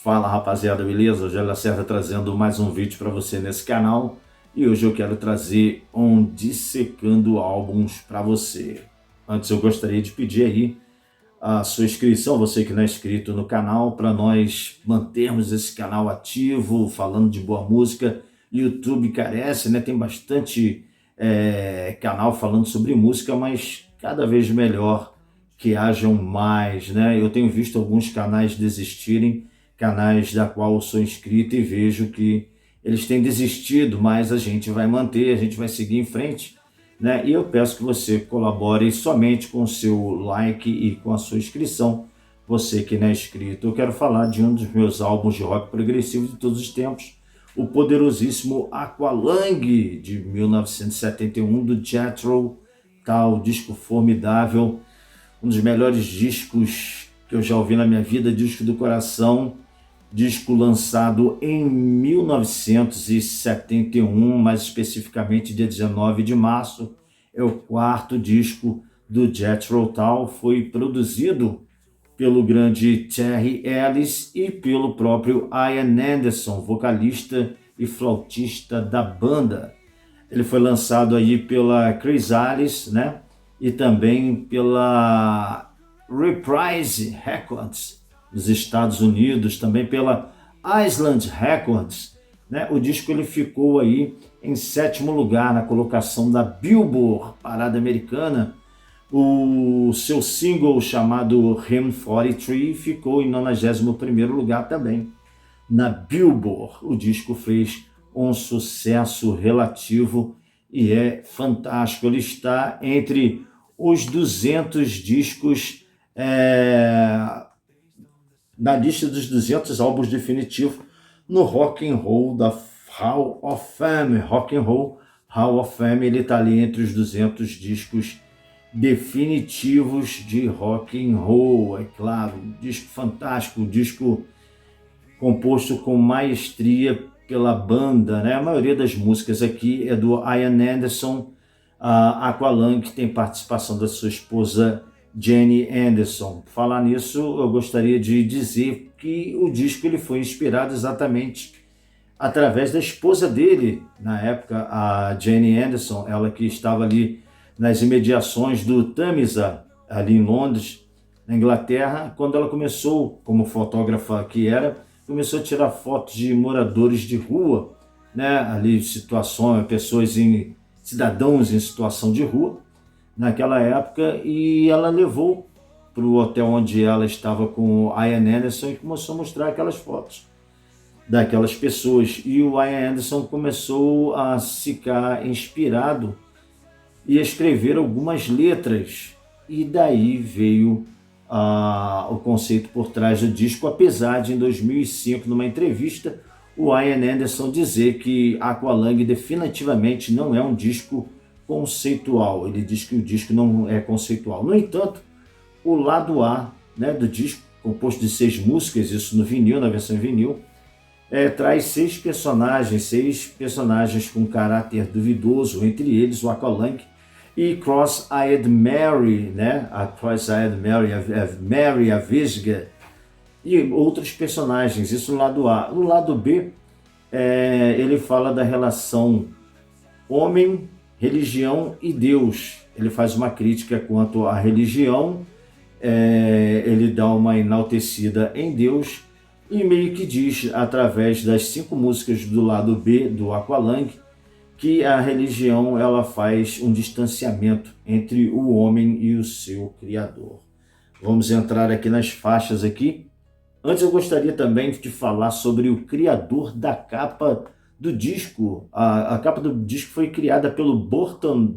Fala rapaziada, beleza? Hoje é Lacerda trazendo mais um vídeo para você nesse canal e hoje eu quero trazer um dissecando álbuns para você. Antes eu gostaria de pedir aí a sua inscrição, você que não é inscrito no canal, para nós mantermos esse canal ativo, falando de boa música. YouTube carece, né? Tem bastante canal falando sobre música, mas cada vez melhor que hajam mais, né? Eu tenho visto alguns canais desistirem, canais da qual eu sou inscrito e vejo que eles têm desistido, mas a gente vai manter, a gente vai seguir em frente, né? E eu peço que você colabore somente com o seu like e com a sua inscrição, você que não é inscrito. Eu quero falar de um dos meus álbuns de rock progressivo de todos os tempos, o poderosíssimo Aqualung, de 1971, do Jethro Tull, disco formidável, um dos melhores discos que eu já ouvi na minha vida, disco do coração, disco lançado em 1971, mais especificamente dia 19 de março, é o quarto disco do Jethro Tull, foi produzido pelo grande Terry Ellis e pelo próprio Ian Anderson, vocalista e flautista da banda. Ele foi lançado aí pela Chrysalis, né? E também pela Reprise Records dos Estados Unidos, também pela Island Records, né? O disco ele ficou aí em 7º lugar na colocação da Billboard, parada americana. O seu single chamado Hymn 43 ficou em 91º lugar também na Billboard. O disco fez um sucesso relativo e é fantástico. Ele está entre os 200 discos na lista dos 200 álbuns definitivos no Rock and Roll da Hall of Fame. Rock and Roll Hall of Fame, ele está ali entre os 200 discos definitivos de rock and roll, é claro. Disco fantástico, disco composto com maestria pela banda, né? A maioria das músicas aqui é do Ian Anderson. A Aqualung, que tem participação da sua esposa Jenny Anderson. Por falar nisso, eu gostaria de dizer que o disco ele foi inspirado exatamente através da esposa dele, na época, a Jenny Anderson, ela que estava ali nas imediações do Tamisa, ali em Londres, na Inglaterra, quando ela começou, como fotógrafa que era, começou a tirar fotos de moradores de rua, né? Ali situações, cidadãos em situação de rua, naquela época, e ela levou para o hotel onde ela estava com o Ian Anderson e começou a mostrar aquelas fotos daquelas pessoas. E o Ian Anderson começou a ficar inspirado e a escrever algumas letras. E daí veio o conceito por trás do disco, apesar de em 2005, numa entrevista, o Ian Anderson dizer que Aqualung definitivamente não é um disco conceitual. Ele diz que o disco não é conceitual. No entanto, o lado A, né, do disco, composto de 6 músicas, isso no vinil, na versão vinil, traz 6 personagens com caráter duvidoso, entre eles o Aqualung e Cross-Eyed Mary, né? A Cross-Eyed Mary, a Mary, a Vesga, e outros personagens, isso no lado A. No lado B, ele fala da relação homem, religião e Deus. Ele faz uma crítica quanto à religião, ele dá uma enaltecida em Deus e meio que diz, através das 5 músicas do lado B do Aqualung, que a religião ela faz um distanciamento entre o homem e o seu Criador. Vamos entrar aqui nas faixas aqui. Antes eu gostaria também de falar sobre o criador da capa do disco. A capa do disco foi criada pelo Burton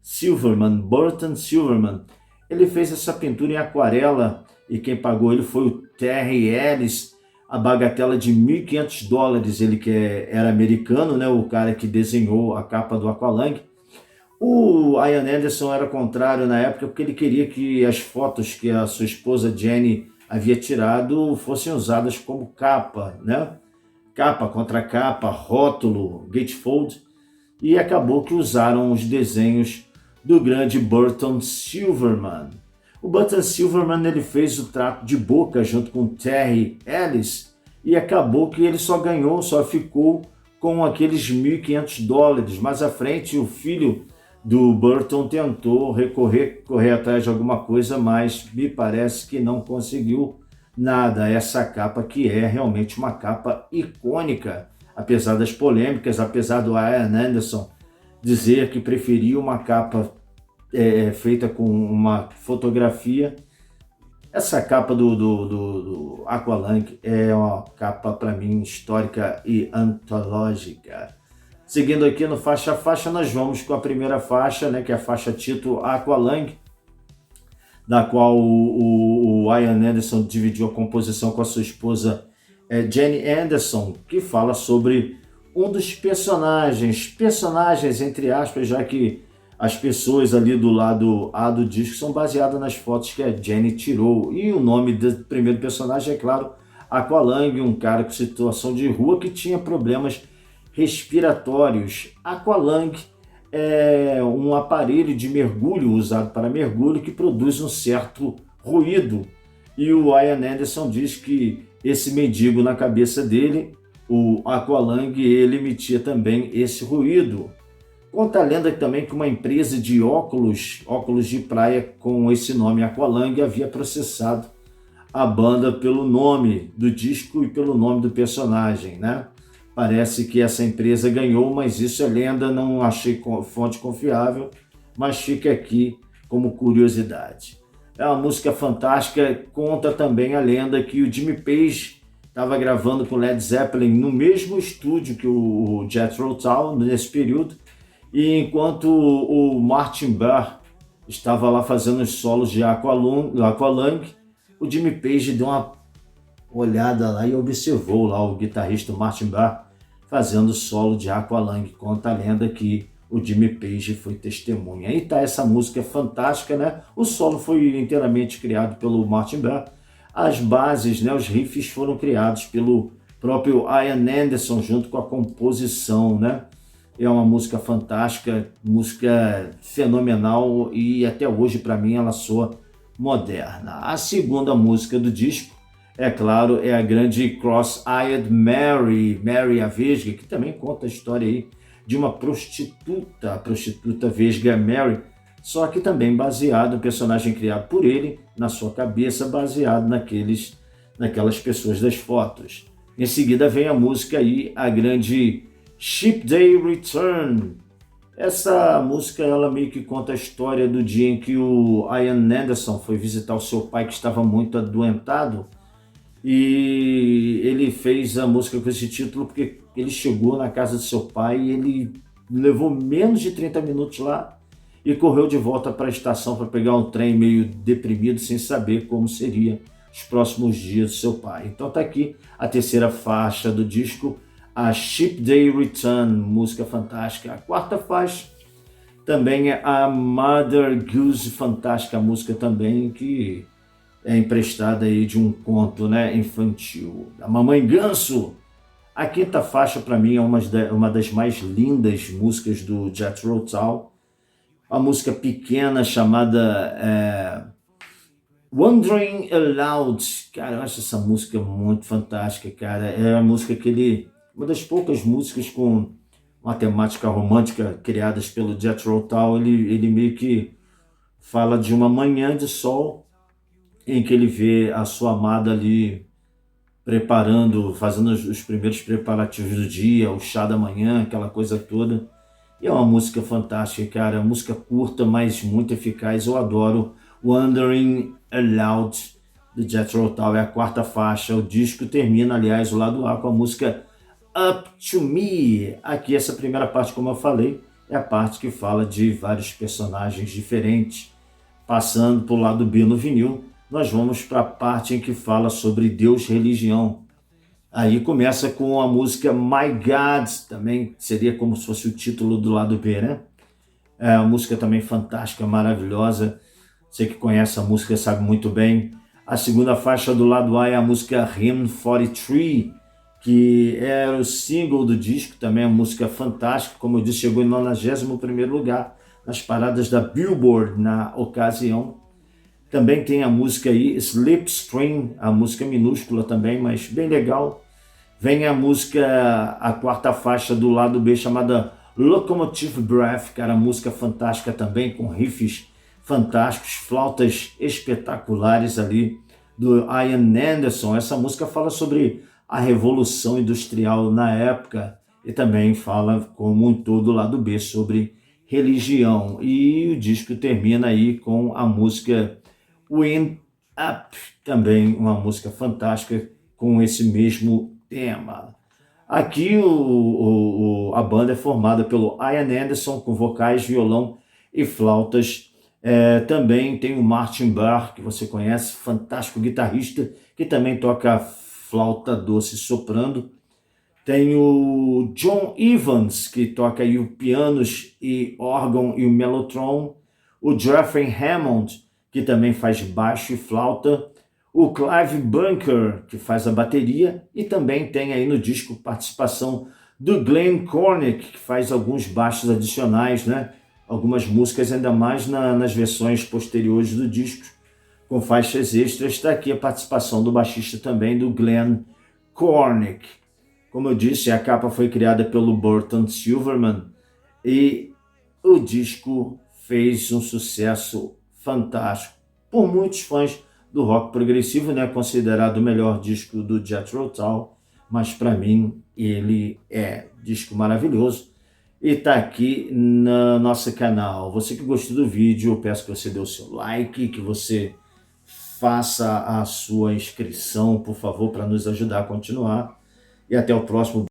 Silverman. Ele fez essa pintura em aquarela e quem pagou ele foi o Terry Ellis, a bagatela de $1.500, ele que era americano, né, o cara que desenhou a capa do Aqualung. O Ian Anderson era contrário na época porque ele queria que as fotos que a sua esposa Jenny havia tirado fossem usadas como capa, né? Capa contra capa, rótulo, gatefold, e acabou que usaram os desenhos do grande Burton Silverman. O Button Silverman ele fez o trato de boca junto com Terry Ellis e acabou que ele só ficou com aqueles $1.500. Mais à frente, o filho do Burton tentou correr atrás de alguma coisa, mas me parece que não conseguiu nada. Essa capa que é realmente uma capa icônica, apesar das polêmicas, apesar do Ian Anderson dizer que preferia uma capa feita com uma fotografia. Essa capa do Aqualung é uma capa, para mim, histórica e antológica. Seguindo aqui no faixa a faixa, nós vamos com a primeira faixa, né, que é a faixa título Aqualung, da qual o Ian Anderson dividiu a composição com a sua esposa Jenny Anderson, que fala sobre um dos personagens entre aspas, já que as pessoas ali do lado A do disco são baseadas nas fotos que a Jenny tirou. E o nome do primeiro personagem é, claro, Aqualung, um cara com situação de rua que tinha problemas respiratórios. Aqualung é um aparelho de mergulho usado para mergulho que produz um certo ruído. E o Ian Anderson diz que esse mendigo na cabeça dele, o Aqualung, ele emitia também esse ruído. Conta a lenda também que uma empresa de óculos de praia com esse nome Aqualung havia processado a banda pelo nome do disco e pelo nome do personagem, né? Parece que essa empresa ganhou, mas isso é lenda, não achei fonte confiável, mas fica aqui como curiosidade. É uma música fantástica, conta também a lenda que o Jimmy Page estava gravando com Led Zeppelin no mesmo estúdio que o Jethro Tull nesse período, e enquanto o Martin Barre estava lá fazendo os solos de Aqualung, o Jimmy Page deu uma olhada lá e observou lá o guitarrista Martin Barre fazendo solo de Aqualung. Conta a lenda que o Jimmy Page foi testemunha. E tá essa música fantástica, né? O solo foi inteiramente criado pelo Martin Barre. As bases, né, os riffs foram criados pelo próprio Ian Anderson junto com a composição, né? É uma música fantástica, música fenomenal e até hoje para mim ela soa moderna. A segunda música do disco, é claro, é a grande Cross-Eyed Mary, Mary a Vesga, que também conta a história aí de uma prostituta, a prostituta vesga Mary, só que também baseado no personagem criado por ele, na sua cabeça, baseado naquelas pessoas das fotos. Em seguida vem a música aí, a grande Ship Day Return. Essa música ela meio que conta a história do dia em que o Ian Anderson foi visitar o seu pai que estava muito adoentado, e ele fez a música com esse título porque ele chegou na casa do seu pai e ele levou menos de 30 minutos lá e correu de volta para a estação para pegar um trem meio deprimido, sem saber como seria os próximos dias do seu pai. Então tá aqui a terceira faixa do disco, a Ship Day Return, música fantástica. A quarta faixa também é a Mother Goose, fantástica música também, que é emprestada aí de um conto, né, infantil. A Mamãe Ganso. A quinta faixa para mim é uma das mais lindas músicas do Jethro Tull. Uma música pequena chamada Wandering Aloud. Cara, eu acho essa música muito fantástica, cara. É a música que uma das poucas músicas com uma temática romântica criadas pelo Jethro Tull. Ele meio que fala de uma manhã de sol em que ele vê a sua amada ali fazendo os primeiros preparativos do dia, o chá da manhã, aquela coisa toda. E é uma música fantástica, cara. É uma música curta, mas muito eficaz. Eu adoro Wandering Aloud, do Jethro Tull. É a quarta faixa. O disco termina, aliás, o lado A com a música Up to Me. Aqui, essa primeira parte, como eu falei, é a parte que fala de vários personagens diferentes. Passando para o lado B no vinil, nós vamos para a parte em que fala sobre Deus, religião. Aí começa com a música My God, também seria como se fosse o título do lado B, né? É uma música também fantástica, maravilhosa. Você que conhece a música sabe muito bem. A segunda faixa do lado A é a música Hymn 43, que era o single do disco, também é uma música fantástica. Como eu disse, chegou em 91º lugar nas paradas da Billboard na ocasião. Também tem a música aí, Slipstream, a música minúscula também, mas bem legal. Vem a música, a quarta faixa do lado B, chamada Locomotive Breath, cara, música fantástica também, com riffs fantásticos, flautas espetaculares ali, do Ian Anderson. Essa música fala sobre a Revolução Industrial na época e também fala, como um todo, lado B, sobre religião. E o disco termina aí com a música Wind Up, também uma música fantástica com esse mesmo tema. Aqui a banda é formada pelo Ian Anderson, com vocais, violão e flautas. Também tem o Martin Barre, que você conhece, fantástico guitarrista, que também toca flauta doce soprando. Tem o John Evans, que toca aí o pianos e órgão e o mellotron. O Jeffrey Hammond, que também faz baixo e flauta. O Clive Bunker, que faz a bateria. E também tem aí no disco participação do Glenn Cornick, que faz alguns baixos adicionais, né? Algumas músicas ainda mais nas versões posteriores do disco, com faixas extras. Está aqui a participação do baixista também, do Glenn Cornick. Como eu disse, a capa foi criada pelo Burton Silverman e o disco fez um sucesso fantástico por muitos fãs do rock progressivo, né? Considerado o melhor disco do Jethro Tull, mas para mim ele é disco maravilhoso e está aqui no nosso canal. Você que gostou do vídeo, eu peço que você dê o seu like, que você faça a sua inscrição, por favor, para nos ajudar a continuar. E até o próximo